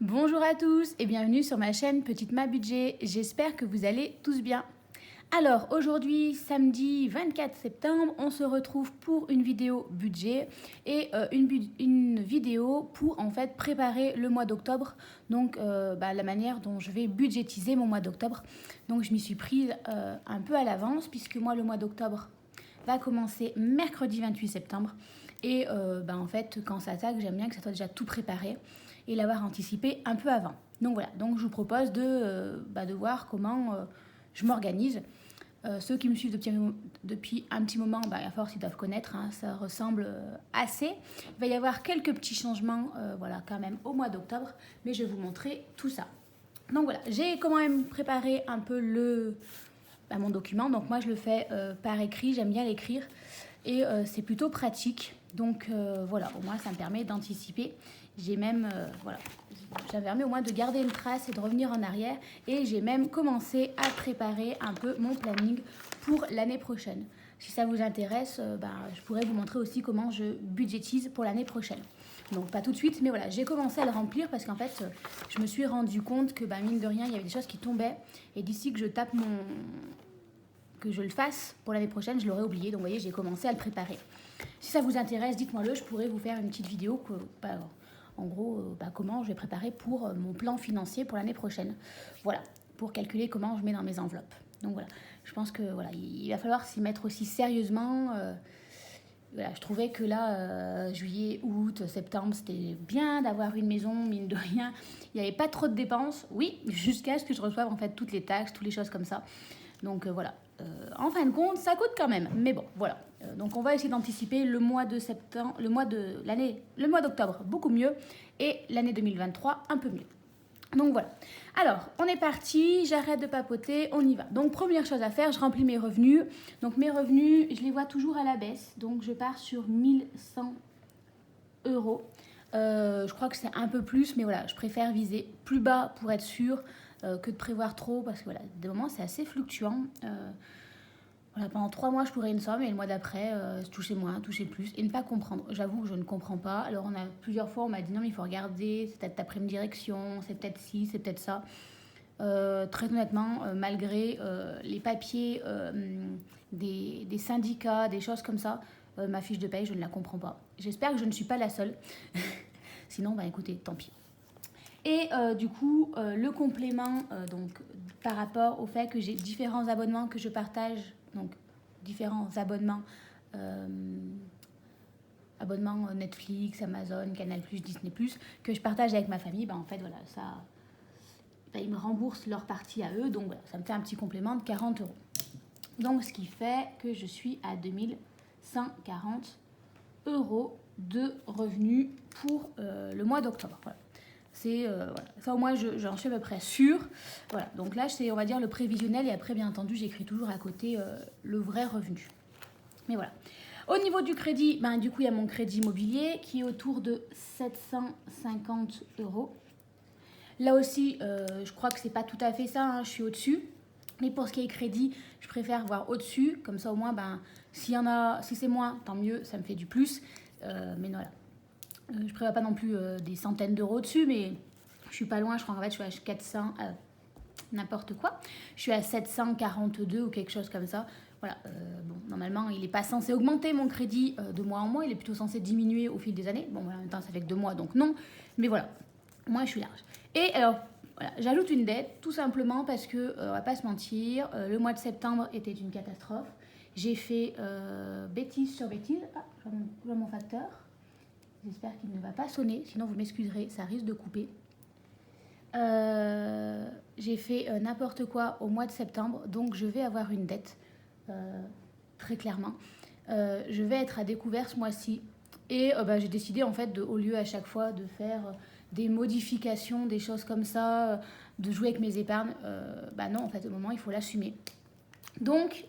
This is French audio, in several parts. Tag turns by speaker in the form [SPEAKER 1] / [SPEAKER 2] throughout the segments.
[SPEAKER 1] Bonjour à tous et bienvenue sur ma chaîne Petite Ma Budget. J'espère que vous allez tous bien. Alors aujourd'hui, samedi 24 septembre, on se retrouve pour une vidéo budget et une vidéo pour en fait préparer le mois d'octobre. Donc la manière dont je vais budgétiser mon mois d'octobre. Donc je m'y suis prise un peu à l'avance puisque moi le mois d'octobre va commencer mercredi 28 septembre. Et en fait, quand ça attaque, j'aime bien que ça soit déjà tout préparé et l'avoir anticipé un peu avant. Donc voilà, donc je vous propose de voir comment je m'organise. Ceux qui me suivent depuis un petit moment, à force ils doivent connaître, hein, ça ressemble assez. Il va y avoir quelques petits changements quand même au mois d'octobre, mais je vais vous montrer tout ça. Donc voilà, j'ai quand même préparé un peu mon document. Donc moi je le fais par écrit, j'aime bien l'écrire et c'est plutôt pratique. Donc voilà, au moins ça me permet d'anticiper. J'ai même, ça me permet au moins de garder une trace et de revenir en arrière. Et j'ai même commencé à préparer un peu mon planning pour l'année prochaine. Si ça vous intéresse, je pourrais vous montrer aussi comment je budgétise pour l'année prochaine. Donc pas tout de suite, mais voilà, j'ai commencé à le remplir parce qu'en fait, je me suis rendu compte que mine de rien, il y avait des choses qui tombaient. Et d'ici que je tape que je le fasse pour l'année prochaine, je l'aurais oublié. Donc vous voyez, j'ai commencé à le préparer. Si ça vous intéresse, dites-moi-le, je pourrais vous faire une petite vidéo en gros, comment je vais préparer pour mon plan financier pour l'année prochaine. Voilà, pour calculer comment je mets dans mes enveloppes. Donc voilà, je pense que voilà, il va falloir s'y mettre aussi sérieusement. Voilà, je trouvais que là, juillet, août, septembre, c'était bien d'avoir une maison, mine de rien. Il n'y avait pas trop de dépenses, oui, jusqu'à ce que je reçoive en fait toutes les taxes, toutes les choses comme ça. Donc voilà, en fin de compte, ça coûte quand même. Mais bon, voilà. Donc on va essayer d'anticiper le mois de septembre, le mois d'octobre beaucoup mieux et l'année 2023 un peu mieux. Donc voilà. Alors, on est parti, j'arrête de papoter, on y va. Donc première chose à faire, je remplis mes revenus. Donc mes revenus, je les vois toujours à la baisse. Donc je pars sur 1100 euros. Je crois que c'est un peu plus, mais voilà, je préfère viser plus bas pour être sûr que de prévoir trop, parce que voilà, des moments c'est assez fluctuant. Voilà, pendant 3 mois, je pourrais une somme et le mois d'après, toucher moins, toucher plus et ne pas comprendre. J'avoue que je ne comprends pas. Alors, plusieurs fois, on m'a dit non, mais il faut regarder, c'est peut-être ta prime direction, c'est peut-être ci, c'est peut-être ça. Très honnêtement, malgré les papiers des syndicats, des choses comme ça, ma fiche de paye, je ne la comprends pas. J'espère que je ne suis pas la seule. Sinon, écoutez, tant pis. Et du coup, le complément, donc par rapport au fait que j'ai différents abonnements que je partage, donc différents abonnements, Netflix, Amazon, Canal+, Disney+, que je partage avec ma famille, en fait, voilà, ça, ils me remboursent leur partie à eux, donc voilà, ça me fait un petit complément de 40 euros. Donc, ce qui fait que je suis à 2140 euros de revenus pour le mois d'octobre. Voilà. C'est ça au moins j'en suis à peu près sûre. Voilà, donc là c'est on va dire le prévisionnel et après bien entendu j'écris toujours à côté le vrai revenu. Mais voilà. Au niveau du crédit, du coup il y a mon crédit immobilier qui est autour de 750 euros. Là aussi je crois que c'est pas tout à fait ça, hein, je suis au-dessus. Mais pour ce qui est crédit, je préfère voir au-dessus, comme ça au moins si c'est moins, tant mieux, ça me fait du plus. Mais voilà. Je ne prévois pas non plus des centaines d'euros dessus, mais je suis pas loin. Je crois qu'en fait, je suis à 400, n'importe quoi. Je suis à 742 ou quelque chose comme ça. Voilà. Normalement, il n'est pas censé augmenter mon crédit de mois en mois. Il est plutôt censé diminuer au fil des années. Bon, en même temps, ça fait que 2 mois, donc non. Mais voilà. Moi, je suis large. Et alors, voilà, j'ajoute une dette, tout simplement parce que, on va pas se mentir, le mois de septembre était une catastrophe. J'ai fait bêtise sur bêtise. Ah, je vois mon facteur. J'espère qu'il ne va pas sonner, sinon vous m'excuserez, ça risque de couper. J'ai fait n'importe quoi au mois de septembre, donc je vais avoir une dette, très clairement. Je vais être à découvert ce mois-ci. Et j'ai décidé, en fait, au lieu à chaque fois de faire des modifications, des choses comme ça, de jouer avec mes épargnes, non, en fait, au moment, il faut l'assumer. Donc,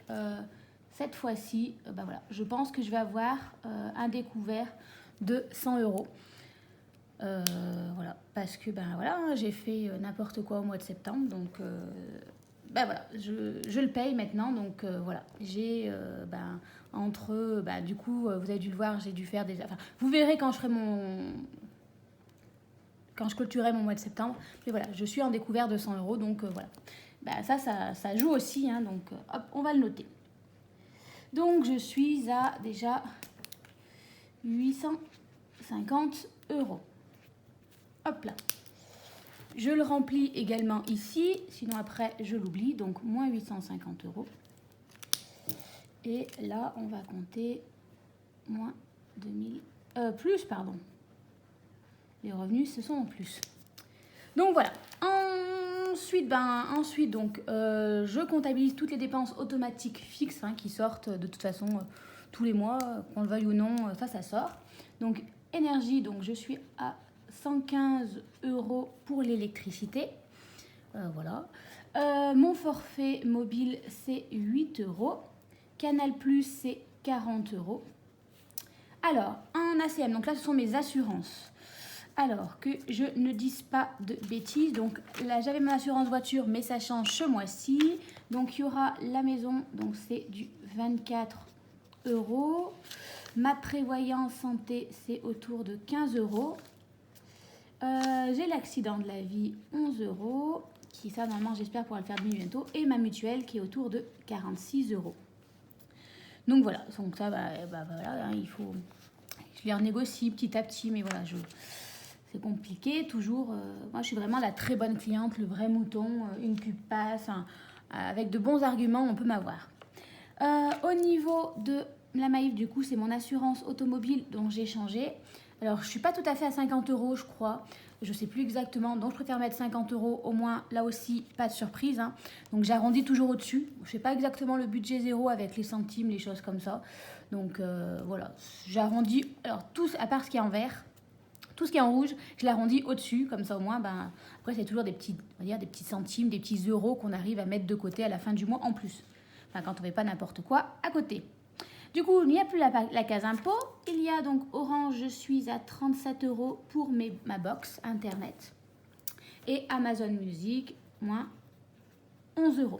[SPEAKER 1] cette fois-ci, voilà, je pense que je vais avoir un découvert de 100 euros. Voilà, parce que voilà, j'ai fait n'importe quoi au mois de septembre, donc voilà, je le paye maintenant, donc voilà, j'ai entre, du coup, vous avez dû le voir, j'ai dû faire des, enfin, vous verrez quand je ferai quand je clôturais mon mois de septembre. Mais voilà, je suis en découvert de 100 €, donc voilà. Bah, ça joue aussi, hein, donc hop, on va le noter. Donc je suis à déjà 850 €. Hop là. Je le remplis également ici, sinon après je l'oublie, donc moins 850 €. Et là, on va compter moins 2000, plus, pardon. Les revenus, ce sont en plus. Donc voilà. Ensuite, donc, je comptabilise toutes les dépenses automatiques fixes, hein, qui sortent de toute façon tous les mois, qu'on le veuille ou non, ça sort. Donc énergie, donc je suis à 115 € pour l'électricité. Voilà. Mon forfait mobile, c'est 8 €. Canal+, c'est 40 €. Alors, en ACM, donc là, ce sont mes assurances. Alors, que je ne dise pas de bêtises. Donc là, j'avais mon assurance voiture, mais ça change ce mois-ci. Donc, il y aura la maison, donc c'est du 24 €. Ma prévoyance santé, c'est autour de 15 €. J'ai l'accident de la vie, 11 €. Qui, ça, normalement, j'espère pouvoir le faire bientôt. Et ma mutuelle, qui est autour de 46 €. Donc voilà, donc ça, voilà, hein, il faut, je les renégocie petit à petit, mais voilà, c'est compliqué toujours. Moi, je suis vraiment la très bonne cliente, le vrai mouton, une pub passe, hein, avec de bons arguments, on peut m'avoir. Au niveau de la Maïf, du coup, c'est mon assurance automobile dont j'ai changé. Alors, je ne suis pas tout à fait à 50 €, je crois. Je ne sais plus exactement, donc je préfère mettre 50 € au moins. Là aussi, pas de surprise, hein. Donc, j'arrondis toujours au-dessus. Je ne fais pas exactement le budget zéro avec les centimes, les choses comme ça. Donc, voilà, j'arrondis. Alors, tous, à part ce qui est en vert, tout ce qui est en rouge, je l'arrondis au-dessus. Comme ça, au moins, après, c'est toujours des petits, on va dire, des petits centimes, des petits euros qu'on arrive à mettre de côté à la fin du mois en plus. Enfin, quand on ne fait pas n'importe quoi à côté. Du coup, il n'y a plus la case impôt. Il y a donc Orange, je suis à 37 € pour ma box internet. Et Amazon Music, moins 11 €.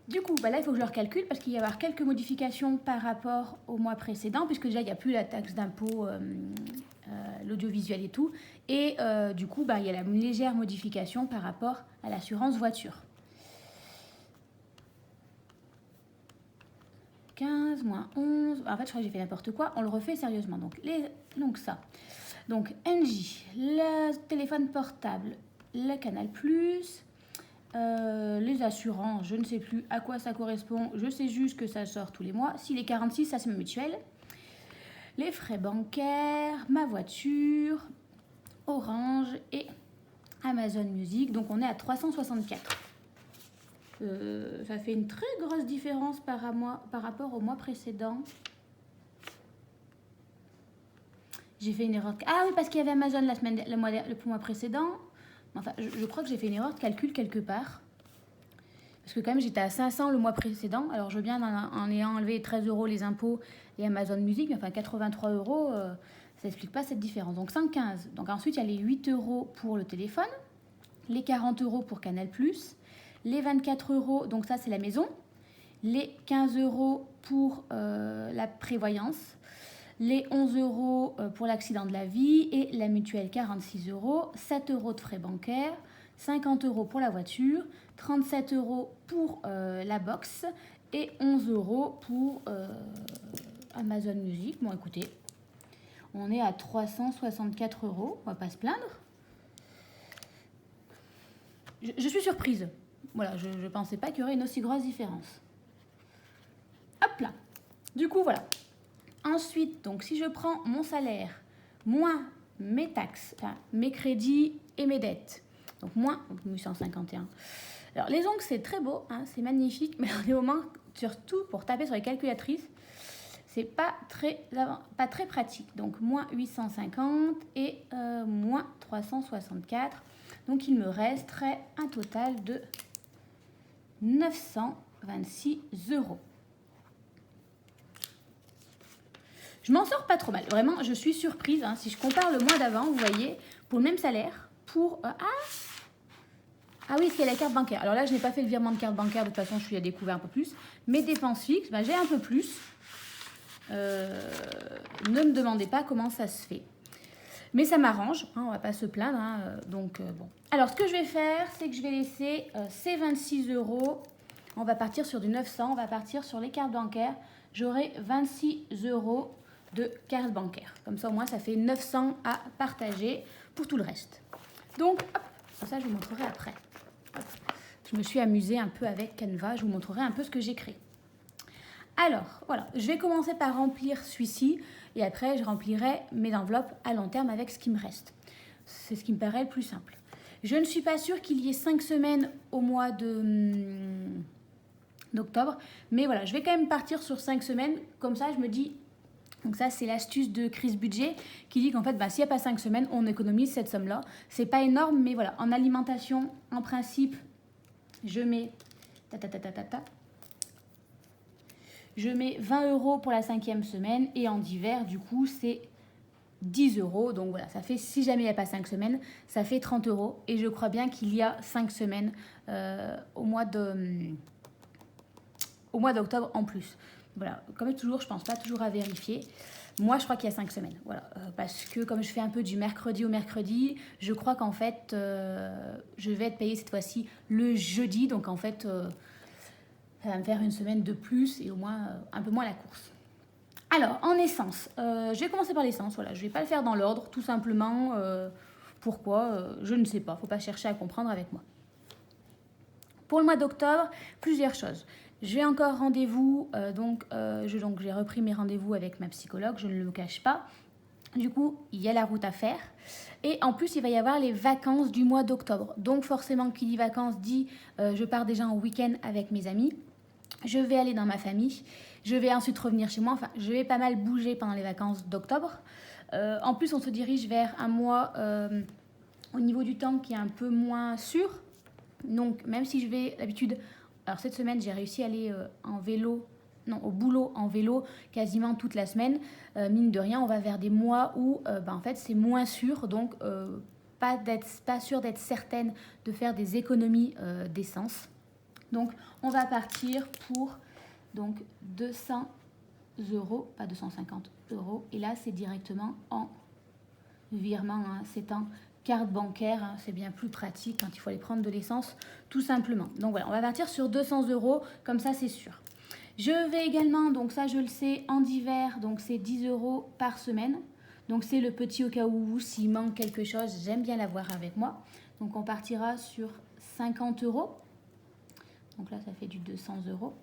[SPEAKER 1] Du coup, là, il faut que je le recalcule parce qu'il va y avoir quelques modifications par rapport au mois précédent, puisque déjà, il n'y a plus la taxe d'impôt, l'audiovisuel et tout. Et du coup, il y a la légère modification par rapport à l'assurance voiture. 15 moins 11, en fait je crois que j'ai fait n'importe quoi, on le refait sérieusement. Donc ça, donc NJ, le téléphone portable, le Canal+, les assurances, je ne sais plus à quoi ça correspond, je sais juste que ça sort tous les mois. Si les 46, ça c'est ma mutuelle. Les frais bancaires, ma voiture, Orange et Amazon Music, donc on est à 364. Ça fait une très grosse différence par rapport au mois précédent. J'ai fait une erreur. Ah oui, parce qu'il y avait Amazon le mois précédent. Enfin, je crois que j'ai fait une erreur de calcul quelque part. Parce que quand même, j'étais à 500 le mois précédent. Alors, je veux bien en ayant enlevé 13 € les impôts et Amazon Music, mais enfin 83 €, ça n'explique pas cette différence. Donc, 115. Donc, ensuite, il y a les 8 € pour le téléphone, les 40 € pour Canal+, les 24 €, donc ça c'est la maison, les 15 € pour la prévoyance, les 11 € pour l'accident de la vie et la mutuelle 46 €, 7 € de frais bancaires, 50 € pour la voiture, 37 € pour la box et 11 € pour Amazon Music. Bon écoutez, on est à 364 €, on va pas se plaindre. Je suis surprise. Voilà, je ne pensais pas qu'il y aurait une aussi grosse différence. Hop là. Du coup, voilà. Ensuite, donc, si je prends mon salaire, moins mes taxes, enfin, mes crédits et mes dettes, donc moins 851. Alors, les ongles, c'est très beau, hein, c'est magnifique, mais dans des moments, surtout pour taper sur les calculatrices, c'est pas très pratique. Donc, moins 850 et moins 364. Donc, il me resterait un total de 926 €. Je m'en sors pas trop mal. Vraiment, je suis surprise. Hein. Si je compare le mois d'avant, vous voyez, pour le même salaire, pour... Ah oui, c'est la carte bancaire. Alors là, je n'ai pas fait le virement de carte bancaire. De toute façon, je suis à découvert un peu plus. Mes dépenses fixes, j'ai un peu plus. Ne me demandez pas comment ça se fait. Mais ça m'arrange, hein, on va pas se plaindre. Hein, bon. Alors, ce que je vais faire, c'est que je vais laisser ces 26 euros. On va partir sur du 900, on va partir sur les cartes bancaires. J'aurai 26 euros de carte bancaire. Comme ça, au moins, ça fait 900 à partager pour tout le reste. Donc, hop, ça, je vous montrerai après. Hop. Je me suis amusée un peu avec Canva. Je vous montrerai un peu ce que j'ai créé. Alors, voilà, je vais commencer par remplir celui-ci et après, je remplirai mes enveloppes à long terme avec ce qui me reste. C'est ce qui me paraît le plus simple. Je ne suis pas sûre qu'il y ait 5 semaines au mois d'octobre, mais voilà, je vais quand même partir sur 5 semaines. Comme ça, je me dis, donc ça, c'est l'astuce de Chris Budget qui dit qu'en fait, s'il n'y a pas 5 semaines, on économise cette somme-là. C'est pas énorme, mais voilà, en alimentation, en principe, je mets... Je mets 20 euros pour la 5e semaine et en divers, du coup, c'est 10 euros. Donc voilà, ça fait, si jamais il n'y a pas 5 semaines, ça fait 30 euros. Et je crois bien qu'il y a 5 semaines au mois d'octobre en plus. Voilà, comme toujours, je ne pense pas toujours à vérifier. Moi, je crois qu'il y a 5 semaines. Voilà, parce que comme je fais un peu du mercredi au mercredi, je crois qu'en fait, je vais être payée cette fois-ci le jeudi. Donc en fait... ça va me faire une semaine de plus et au moins un peu moins la course. Alors, en essence, je vais commencer par l'essence. Voilà, je ne vais pas le faire dans l'ordre, tout simplement. Pourquoi je ne sais pas. Il ne faut pas chercher à comprendre avec moi. Pour le mois d'octobre, plusieurs choses. J'ai encore rendez-vous. Donc, j'ai repris mes rendez-vous avec ma psychologue. Je ne le cache pas. Du coup, il y a la route à faire. Et en plus, il va y avoir les vacances du mois d'octobre. Donc, forcément, qui dit vacances dit je pars déjà en week-end avec mes amis. Je vais aller dans ma famille, je vais ensuite revenir chez moi, enfin je vais pas mal bouger pendant les vacances d'octobre. En plus on se dirige vers un mois au niveau du temps qui est un peu moins sûr. Donc même si je vais d'habitude, alors cette semaine j'ai réussi à aller au boulot en vélo quasiment toute la semaine. Mine de rien on va vers des mois où en fait c'est moins sûr, donc pas sûr d'être certaine de faire des économies d'essence. Donc, on va partir pour 200 euros, pas 250 euros. Et là, c'est directement en virement. Hein. C'est en carte bancaire. Hein. C'est bien plus pratique quand il faut aller prendre de l'essence, tout simplement. Donc, voilà, on va partir sur 200 euros. Comme ça, c'est sûr. Je vais également, donc ça, je le sais, en divers. Donc, c'est 10 euros par semaine. Donc, c'est le petit au cas où, s'il manque quelque chose, j'aime bien l'avoir avec moi. Donc, on partira sur 50 euros. Donc là, ça fait du 200 euros.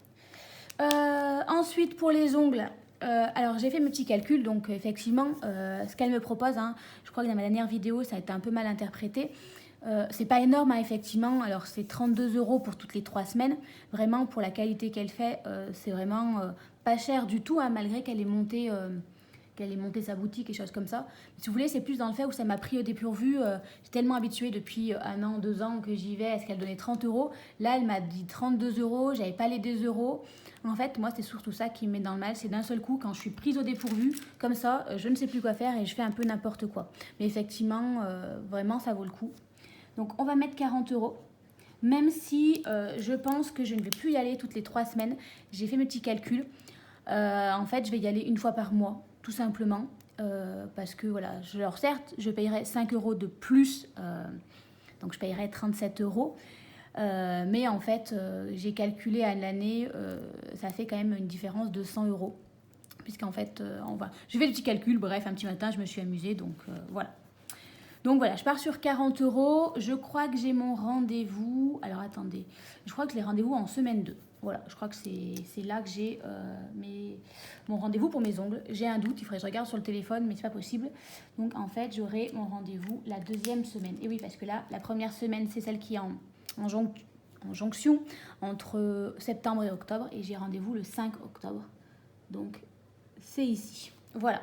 [SPEAKER 1] Ensuite, pour les ongles, alors j'ai fait mes petits calculs. Donc effectivement, ce qu'elle me propose, hein, je crois que dans ma dernière vidéo, ça a été un peu mal interprété. C'est pas énorme, hein, effectivement. Alors c'est 32 euros pour toutes les 3 semaines. Vraiment, pour la qualité qu'elle fait, c'est vraiment pas cher du tout, hein, malgré qu'elle ait monté... sa boutique et choses comme ça. Mais si vous voulez, c'est plus dans le fait où ça m'a pris au dépourvu. J'ai tellement habituée depuis 1 an, 2 ans que j'y vais. Est-ce qu'elle donnait 30 euros? Là, elle m'a dit 32 euros. J'avais pas les 2 euros. En fait, moi, c'est surtout ça qui me met dans le mal. C'est d'un seul coup, quand je suis prise au dépourvu, comme ça, je ne sais plus quoi faire et je fais un peu n'importe quoi. Mais effectivement, vraiment, ça vaut le coup. Donc, on va mettre 40 euros. Même si je pense que je ne vais plus y aller toutes les 3 semaines. J'ai fait mes petits calculs. En fait, je vais y aller une fois par mois. Tout simplement, parce que voilà, certes, je payerai 5 euros de plus, donc je payerai 37 euros, mais en fait, j'ai calculé à l'année, ça fait quand même une différence de 100 euros, puisqu'en fait, je fais le petit calcul, bref, un petit matin, je me suis amusée, donc voilà. Donc voilà, je pars sur 40 euros, je crois que j'ai mon rendez-vous, alors attendez, je crois que les rendez-vous en semaine 2. Voilà, je crois que c'est là que j'ai mon rendez-vous pour mes ongles. J'ai un doute, il faudrait que je regarde sur le téléphone, mais c'est pas possible. Donc en fait, j'aurai mon rendez-vous la 2e semaine. Et oui, parce que là, la première semaine, c'est celle qui est en jonction entre septembre et octobre. Et j'ai rendez-vous le 5 octobre. Donc c'est ici. Voilà.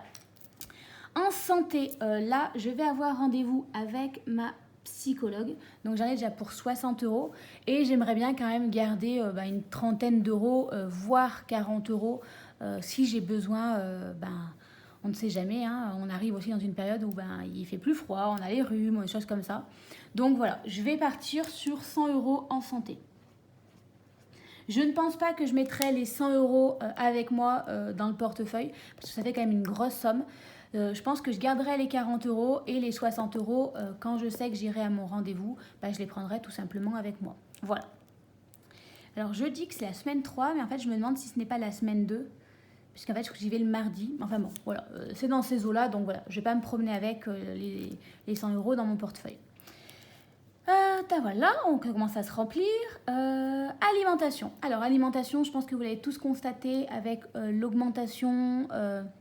[SPEAKER 1] En santé, là, je vais avoir rendez-vous avec ma psychologue. Donc j'en ai déjà pour 60 euros et j'aimerais bien quand même garder une trentaine d'euros, voire 40 euros si j'ai besoin. On ne sait jamais, hein, on arrive aussi dans une période où il fait plus froid, on a les rhumes, des choses comme ça. Donc voilà, je vais partir sur 100 euros en santé. Je ne pense pas que je mettrai les 100 euros avec moi dans le portefeuille parce que ça fait quand même une grosse somme. Je pense que je garderai les 40 € et les 60 € quand je sais que j'irai à mon rendez-vous, bah, je les prendrai tout simplement avec moi. Voilà. Alors je dis que c'est la semaine 3, mais en fait je me demande si ce n'est pas la semaine 2, puisqu'en fait j'y vais le mardi. Enfin bon, voilà, c'est dans ces eaux-là, donc voilà, je ne vais pas me promener avec les 100 € dans mon portefeuille. Voilà, on commence à se remplir. Alimentation. Alors, alimentation, je pense que vous l'avez tous constaté avec l'augmentation,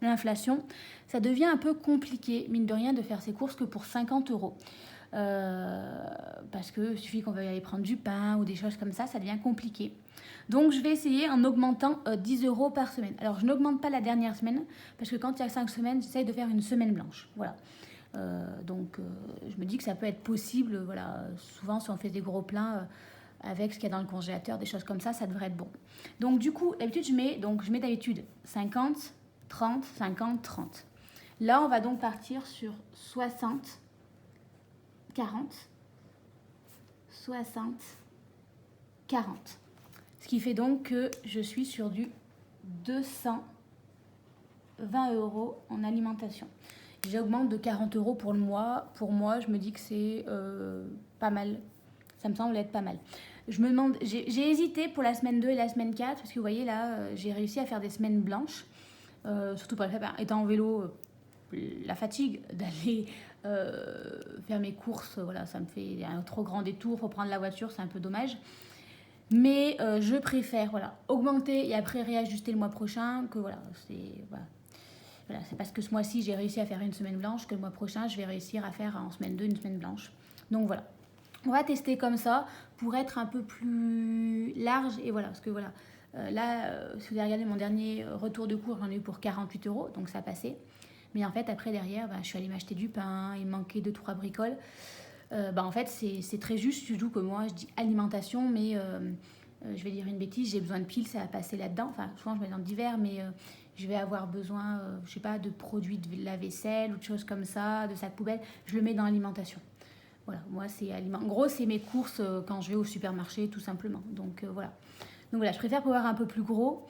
[SPEAKER 1] l'inflation. Ça devient un peu compliqué, mine de rien, de faire ses courses que pour 50 €. Parce qu'il suffit qu'on veuille aller prendre du pain ou des choses comme ça devient compliqué. Donc, je vais essayer en augmentant 10 € par semaine. Alors, je n'augmente pas la dernière semaine, parce que quand il y a 5 semaines, j'essaye de faire une semaine blanche. Voilà. Je me dis que ça peut être possible, voilà, souvent si on fait des gros plats avec ce qu'il y a dans le congélateur, des choses comme ça devrait être bon. Donc du coup, d'habitude je mets d'habitude 50, 30, 50, 30. Là on va donc partir sur 60, 40, 60, 40. Ce qui fait donc que je suis sur du 220 € en alimentation. J'augmente de 40 € pour le mois. Pour moi, je me dis que c'est pas mal. Ça me semble être pas mal. Je me demande, j'ai hésité pour la semaine 2 et la semaine 4, parce que vous voyez là, j'ai réussi à faire des semaines blanches. Surtout pour le fait, étant en vélo, la fatigue d'aller faire mes courses, voilà, ça me fait un trop grand détour. Faut prendre la voiture, c'est un peu dommage. Mais je préfère augmenter et après réajuster le mois prochain que voilà, c'est parce que ce mois-ci, j'ai réussi à faire une semaine blanche que le mois prochain, je vais réussir à faire en semaine 2 une semaine blanche. Donc voilà. On va tester comme ça pour être un peu plus large. Et voilà, parce que voilà, si vous avez regardé mon dernier retour de cours, j'en ai eu pour 48 €, donc ça a passé. Mais en fait, après, derrière, je suis allée m'acheter du pain, il me manquait 2-3 bricoles. En fait, c'est très juste, surtout que moi, je dis alimentation, mais je vais dire une bêtise, j'ai besoin de piles, ça va passer là-dedans. Enfin, souvent, je mets dans divers, mais je vais avoir besoin, je sais pas, de produits de lave-vaisselle ou de choses comme ça, de sacs poubelles. Je le mets dans l'alimentation. Voilà, moi, c'est aliment. En gros, c'est mes courses quand je vais au supermarché, tout simplement. Donc, voilà. Donc, voilà, je préfère pouvoir un peu plus gros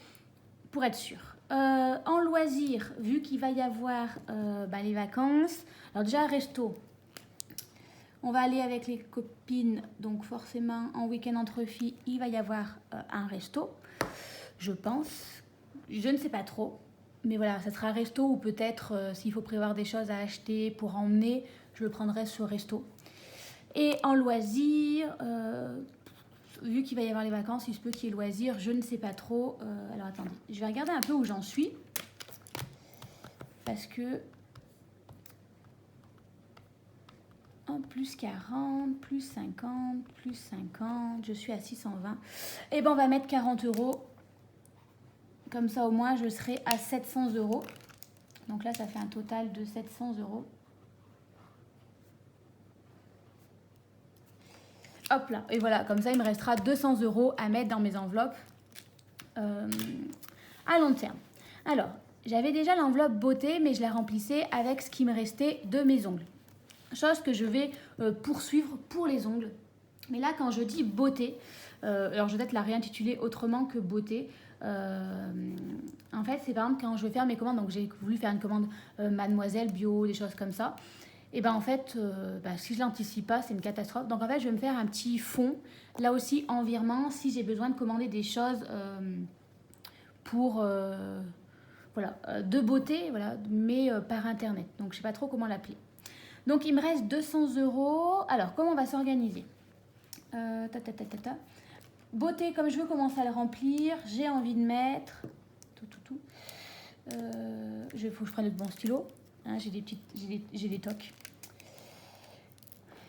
[SPEAKER 1] pour être sûre. En loisirs, vu qu'il va y avoir les vacances, alors déjà, resto. On va aller avec les copines, donc forcément, en week-end entre filles, il va y avoir un resto, je pense. Je ne sais pas trop, mais voilà, ça sera un resto ou peut-être, s'il faut prévoir des choses à acheter pour emmener, je le prendrai sur resto. Et en loisirs, vu qu'il va y avoir les vacances, il se peut qu'il y ait loisirs, je ne sais pas trop. Alors attendez, je vais regarder un peu où j'en suis, parce que... plus 40, plus 50, plus 50, je suis à 620. Et ben on va mettre 40 €. Comme ça au moins je serai à 700 €. Donc là ça fait un total de 700 €. Hop là, et voilà, comme ça il me restera 200 € à mettre dans mes enveloppes à long terme. Alors, j'avais déjà l'enveloppe beauté, mais je la remplissais avec ce qui me restait de mes ongles. Chose que je vais poursuivre pour les ongles. Mais là, quand je dis beauté, alors je vais peut-être la réintituler autrement que beauté. En fait, c'est par exemple quand je vais faire mes commandes, donc j'ai voulu faire une commande Mademoiselle bio, des choses comme ça. Et ben en fait, si je l'anticipe pas, c'est une catastrophe. Donc en fait, je vais me faire un petit fond, là aussi en virement, si j'ai besoin de commander des choses pour de beauté, voilà, mais par internet. Donc je sais pas trop comment l'appeler. Donc, il me reste 200 €. Alors, comment on va s'organiser ? Beauté, comme je veux commencer à le remplir, j'ai envie de mettre... Il faut que je prenne le bon stylo. Hein, j'ai des tocs.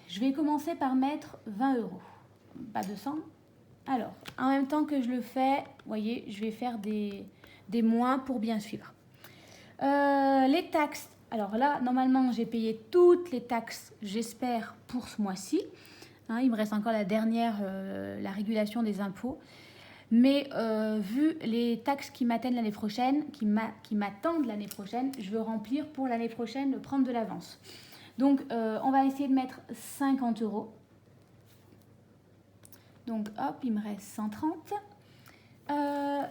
[SPEAKER 1] Je vais commencer par mettre 20 €. Pas 200. Alors, en même temps que je le fais, vous voyez, je vais faire des moins pour bien suivre. Les taxes. Alors là, normalement, j'ai payé toutes les taxes, j'espère, pour ce mois-ci. Hein, il me reste encore la dernière, la régulation des impôts. Mais vu les taxes qui m'attendent l'année prochaine, je veux remplir pour l'année prochaine, prendre de l'avance. Donc, on va essayer de mettre 50 €. Donc, hop, il me reste 130.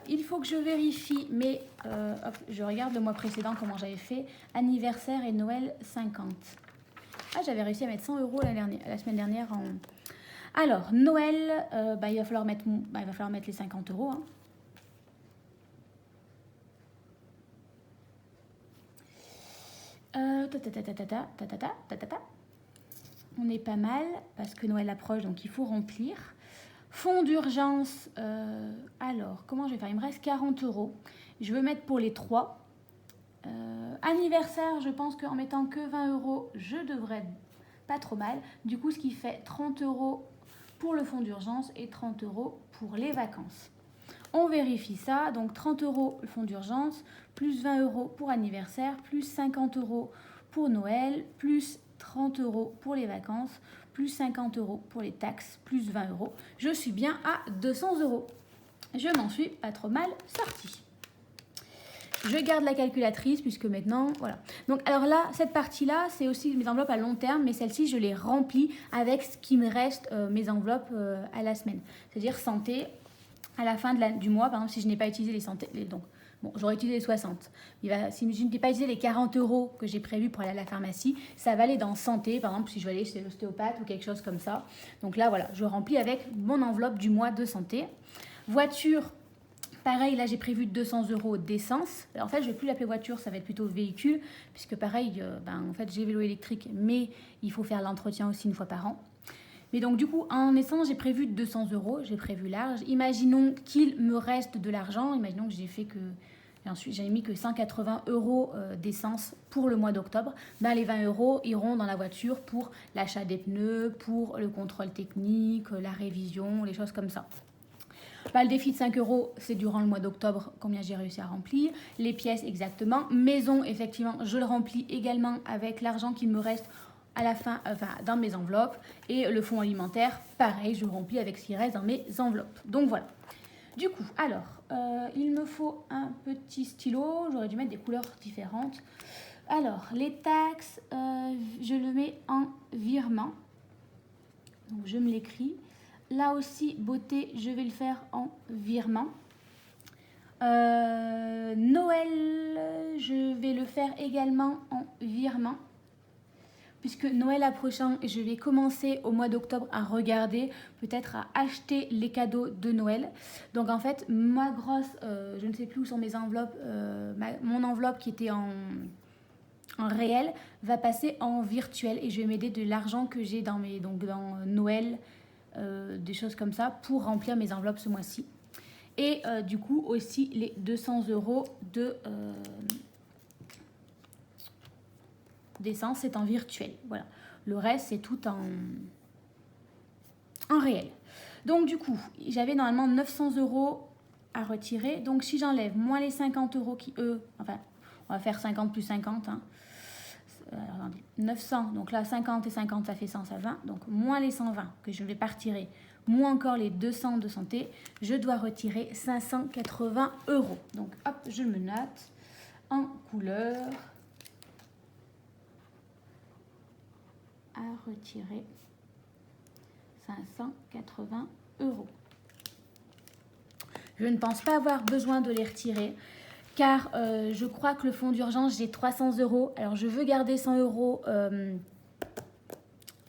[SPEAKER 1] Il faut que je vérifie, mais hop, je regarde le mois précédent comment j'avais fait. Anniversaire et Noël 50. Ah, j'avais réussi à mettre 100 € la semaine dernière. Alors, Noël, il va falloir mettre, les 50 €. Hein. On est pas mal parce que Noël approche, donc il faut remplir. Fonds d'urgence, alors, comment je vais faire? Il me reste 40 €. Je veux mettre pour les 3. Anniversaire, je pense qu'en mettant que 20 €, je devrais être pas trop mal. Du coup, ce qui fait 30 € pour le fonds d'urgence et 30 € pour les vacances. On vérifie ça. Donc, 30 € le fonds d'urgence, plus 20 € pour anniversaire, plus 50 € pour Noël, plus 30 € pour les vacances, plus 50 € pour les taxes, plus 20 €. Je suis bien à 200 €. Je m'en suis pas trop mal sortie. Je garde la calculatrice puisque maintenant, voilà. Donc, alors là, cette partie-là, c'est aussi mes enveloppes à long terme, mais celle-ci, je les remplis avec ce qui me reste, mes enveloppes à la semaine. C'est-à-dire santé, à la fin du mois, par exemple, si je n'ai pas utilisé les santé, donc, bon, j'aurais utilisé les 60. Si je n'ai pas utilisé les 40 € que j'ai prévus pour aller à la pharmacie, ça va aller dans santé, par exemple, si je veux aller chez l'ostéopathe ou quelque chose comme ça. Donc là, voilà, je remplis avec mon enveloppe du mois de santé. Voiture, pareil, là j'ai prévu 200 € d'essence. En fait, je ne vais plus l'appeler voiture, ça va être plutôt véhicule, puisque pareil, en fait, j'ai vélo électrique, mais il faut faire l'entretien aussi une fois par an. Mais donc du coup, en essence, j'ai prévu 200 €, j'ai prévu large. Imaginons qu'il me reste de l'argent, imaginons que j'ai mis que 180 € d'essence pour le mois d'octobre. Les 20 € iront dans la voiture pour l'achat des pneus, pour le contrôle technique, la révision, les choses comme ça. Le défi de 5 €, c'est durant le mois d'octobre, combien j'ai réussi à remplir. Les pièces, exactement. Maison, effectivement, je le remplis également avec l'argent qui me reste à la fin, dans mes enveloppes. Et le fonds alimentaire, pareil, je le remplis avec ce qui reste dans mes enveloppes. Donc voilà. Du coup, alors, il me faut un petit stylo. J'aurais dû mettre des couleurs différentes. Alors, les taxes, je le mets en virement. Donc, je me l'écris. Là aussi, beauté, je vais le faire en virement. Noël, je vais le faire également en virement. Puisque Noël approchant, je vais commencer au mois d'octobre à regarder, peut-être à acheter les cadeaux de Noël. Donc en fait, ma grosse, je ne sais plus où sont mes enveloppes, mon enveloppe qui était en réel va passer en virtuel et je vais m'aider de l'argent que j'ai dans Noël, des choses comme ça pour remplir mes enveloppes ce mois-ci. Et du coup aussi les 200 € d'essence, c'est en virtuel. Voilà. Le reste, c'est tout en réel. Donc, du coup, j'avais normalement 900 € à retirer. Donc, si j'enlève moins les 50 € qui, eux, enfin, on va faire 50 plus 50. Hein. 900, donc là, 50 et 50, ça fait 100, ça 20. Donc, moins les 120 que je ne vais pas retirer, moins encore les 200 de santé, je dois retirer 580 €. Donc, hop, je me note en couleur. À retirer 580 €. Je ne pense pas avoir besoin de les retirer car je crois que le fonds d'urgence, j'ai 300 €. Alors, je veux garder 100 €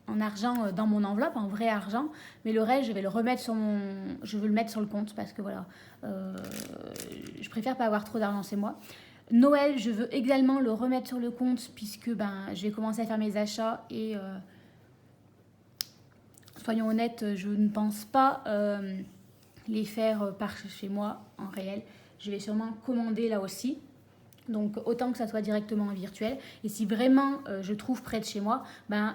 [SPEAKER 1] en argent dans mon enveloppe, en vrai argent, mais le reste, je vais le remettre je veux le mettre sur le compte parce que voilà, je préfère pas avoir trop d'argent, c'est moi. Noël, je veux également le remettre sur le compte puisque je vais commencer à faire mes achats et soyons honnêtes, je ne pense pas les faire par chez moi en réel. Je vais sûrement commander là aussi. Donc autant que ça soit directement en virtuel. Et si vraiment je trouve près de chez moi,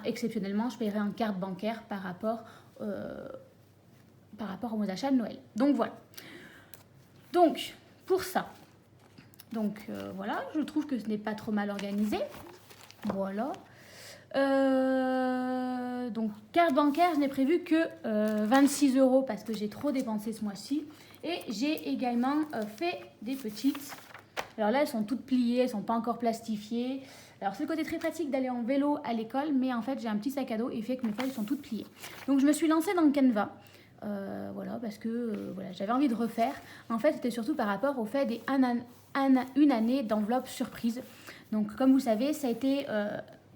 [SPEAKER 1] exceptionnellement, je paierai en carte bancaire par rapport à mes achats de Noël. Donc voilà. Donc pour ça. Donc voilà, je trouve que ce n'est pas trop mal organisé. Voilà. Donc carte bancaire, je n'ai prévu que 26 € parce que j'ai trop dépensé ce mois-ci. Et j'ai également fait des petites. Alors là, elles sont toutes pliées, elles ne sont pas encore plastifiées. Alors c'est le côté très pratique d'aller en vélo à l'école, mais en fait j'ai un petit sac à dos et fait que mes feuilles sont toutes pliées. Donc je me suis lancée dans Canva. Voilà, parce que voilà, j'avais envie de refaire. En fait, c'était surtout par rapport au fait une année d'enveloppe surprise. Donc, comme vous savez, ça a été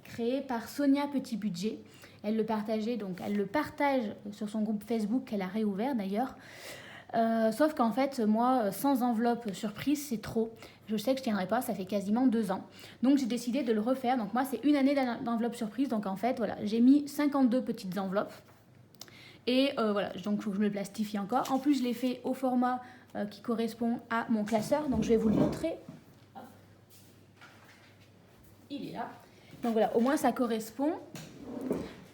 [SPEAKER 1] créé par Sonia Petit Budget. Elle le partageait, donc elle le partage sur son groupe Facebook qu'elle a réouvert d'ailleurs. Sauf qu'en fait, moi, sans enveloppe surprise, c'est trop. Je sais que je tiendrai pas, ça fait quasiment 2 ans. Donc j'ai décidé de le refaire. Donc moi, c'est une année d'enveloppe surprise. Donc en fait, voilà, j'ai mis 52 petites enveloppes. Et voilà, donc il faut que je me le plastifie encore. En plus, je l'ai fait au format qui correspond à mon classeur. Donc je vais vous le montrer. Il est là. Donc voilà, au moins ça correspond.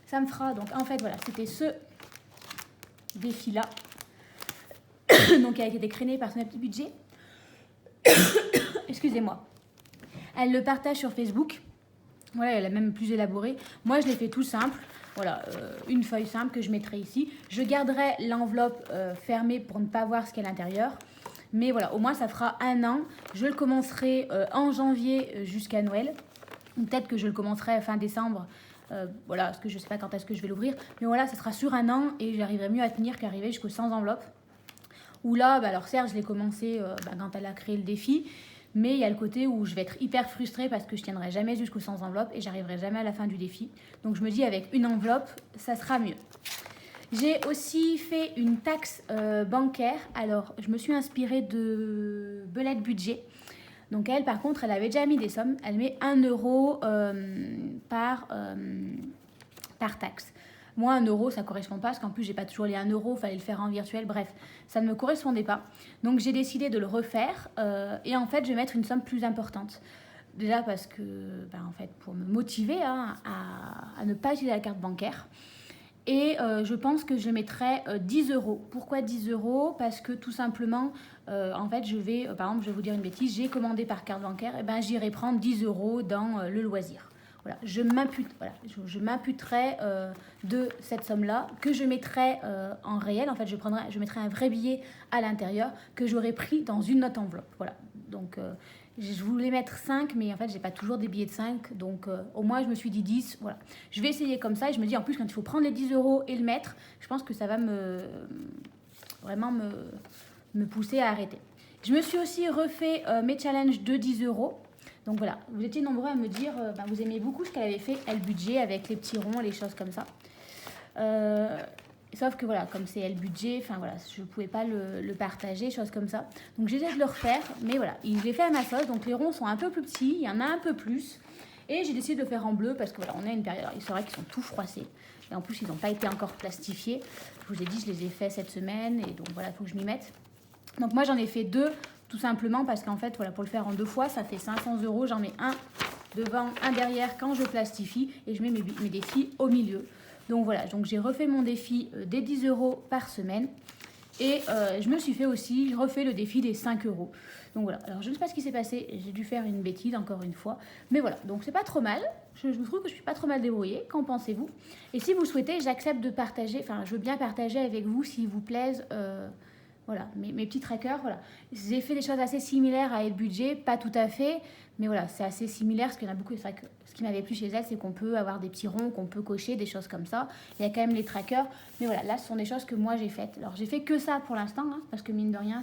[SPEAKER 1] Ça me fera, donc en fait, voilà, c'était ce défi-là. Donc elle a été créée par son petit budget. Excusez-moi. Elle le partage sur Facebook. Voilà, elle a même plus élaboré. Moi, je l'ai fait tout simple. Voilà, une feuille simple que je mettrai ici. Je garderai l'enveloppe fermée pour ne pas voir ce qu'il y a à l'intérieur. Mais voilà, au moins, ça fera 1 an. Je le commencerai en janvier jusqu'à Noël. Peut-être que je le commencerai fin décembre. Voilà, parce que je ne sais pas quand est-ce que je vais l'ouvrir. Mais voilà, ça sera sur 1 an et j'arriverai mieux à tenir qu'arriver jusqu'aux 100 enveloppes. Où là, alors certes, je l'ai commencé quand elle a créé le défi. Mais il y a le côté où je vais être hyper frustrée parce que je tiendrai jamais jusqu'aux 100 enveloppes et j'arriverai jamais à la fin du défi. Donc je me dis avec une enveloppe, ça sera mieux. J'ai aussi fait une taxe bancaire. Alors je me suis inspirée de Belette Budget. Donc elle, par contre, elle avait déjà mis des sommes. Elle met 1 euro par taxe. Moi, 1 euro, ça ne correspond pas, parce qu'en plus, j'ai pas toujours les 1 euro, il fallait le faire en virtuel, bref, ça ne me correspondait pas. Donc, j'ai décidé de le refaire, et en fait, je vais mettre une somme plus importante. Déjà parce que, en fait, pour me motiver à ne pas utiliser la carte bancaire. Et je pense que je mettrai 10 euros. Pourquoi 10 euros? Parce que tout simplement, en fait, je vais, par exemple, je vais vous dire une bêtise, j'ai commandé par carte bancaire, et j'irai prendre 10 euros dans le loisir. Voilà, je m'imputerai de cette somme-là que je mettrai en réel. En fait, je mettrai un vrai billet à l'intérieur que j'aurais pris dans une autre enveloppe. Voilà, donc je voulais mettre 5, mais en fait, j'ai pas toujours des billets de 5. Donc au moins, je me suis dit 10. Voilà, je vais essayer comme ça. Et je me dis, en plus, quand il faut prendre les 10 euros et le mettre, je pense que ça va vraiment me pousser à arrêter. Je me suis aussi refait mes challenges de 10 euros. Donc voilà, vous étiez nombreux à me dire, vous aimez beaucoup ce qu'elle avait fait, elle budget, avec les petits ronds, les choses comme ça. Sauf que voilà, comme c'est elle budget, enfin voilà, je ne pouvais pas le partager, choses comme ça. Donc j'essaie de le refaire, mais voilà, je l'ai fait à ma sauce, donc les ronds sont un peu plus petits, il y en a un peu plus. Et j'ai décidé de le faire en bleu parce que voilà, on a une période, c'est vrai qu'ils sont tout froissés. Et en plus, ils n'ont pas été encore plastifiés. Je vous ai dit, je les ai faits cette semaine, et donc voilà, il faut que je m'y mette. Donc moi, j'en ai fait 2. Tout simplement parce qu'en fait, voilà, pour le faire en 2 fois, ça fait 500 euros. J'en mets un devant, un derrière quand je plastifie et je mets mes défis au milieu. Donc voilà, donc j'ai refait mon défi des 10 euros par semaine. Et je me suis fait aussi, je refais le défi des 5 euros. Donc voilà, alors je ne sais pas ce qui s'est passé, j'ai dû faire une bêtise encore une fois. Mais voilà, donc c'est pas trop mal. Je trouve que je suis pas trop mal débrouillée. Qu'en pensez-vous? Et si vous souhaitez, j'accepte de partager, enfin je veux bien partager avec vous s'il vous plaise. Voilà, mes petits trackers, voilà. J'ai fait des choses assez similaires à Elle Budget, pas tout à fait, mais voilà, c'est assez similaire, parce qu'il y en a beaucoup. C'est vrai que ce qui m'avait plu chez elle, c'est qu'on peut avoir des petits ronds, qu'on peut cocher, des choses comme ça. Il y a quand même les trackers, mais voilà, là, ce sont des choses que moi, j'ai faites. Alors, j'ai fait que ça pour l'instant, parce que mine de rien,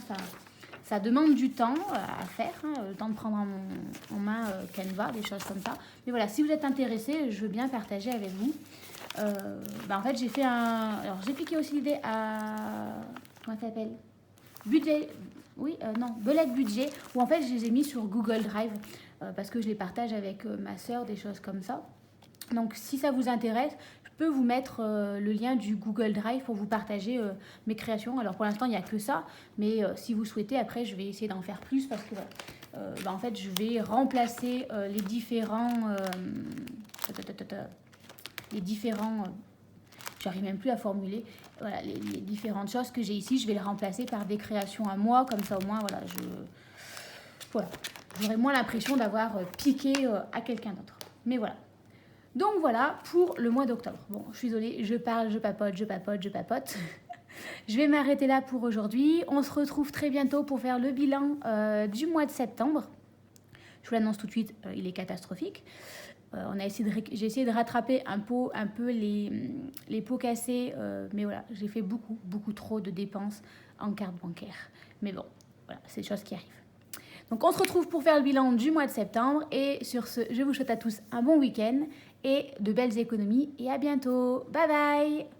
[SPEAKER 1] ça demande du temps à faire, le temps de prendre en main Canva, des choses comme ça. Mais voilà, si vous êtes intéressés, je veux bien partager avec vous. En fait, j'ai fait alors, j'ai piqué aussi l'idée à... Comment ça s'appelle? Budget, oui, non, Belette Budget, où en fait je les ai mis sur Google Drive parce que je les partage avec ma soeur, des choses comme ça. Donc si ça vous intéresse, je peux vous mettre le lien du Google Drive pour vous partager mes créations. Alors pour l'instant il n'y a que ça, mais si vous souhaitez, après je vais essayer d'en faire plus parce que en fait je vais remplacer les différents... j'arrive même plus à formuler, voilà, les différentes choses que j'ai ici, je vais les remplacer par des créations à moi, comme ça au moins, voilà, j'aurai moins l'impression d'avoir piqué à quelqu'un d'autre. Mais voilà. Donc voilà pour le mois d'octobre. Bon, je suis désolée, je parle, je papote. Je vais m'arrêter là pour aujourd'hui. On se retrouve très bientôt pour faire le bilan du mois de septembre. Je vous l'annonce tout de suite, il est catastrophique. j'ai essayé de rattraper un peu les pots cassés, mais voilà, j'ai fait beaucoup trop de dépenses en carte bancaire. Mais bon, voilà, c'est des choses qui arrivent. Donc on se retrouve pour faire le bilan du mois de septembre et sur ce, je vous souhaite à tous un bon week-end et de belles économies et à bientôt. Bye bye!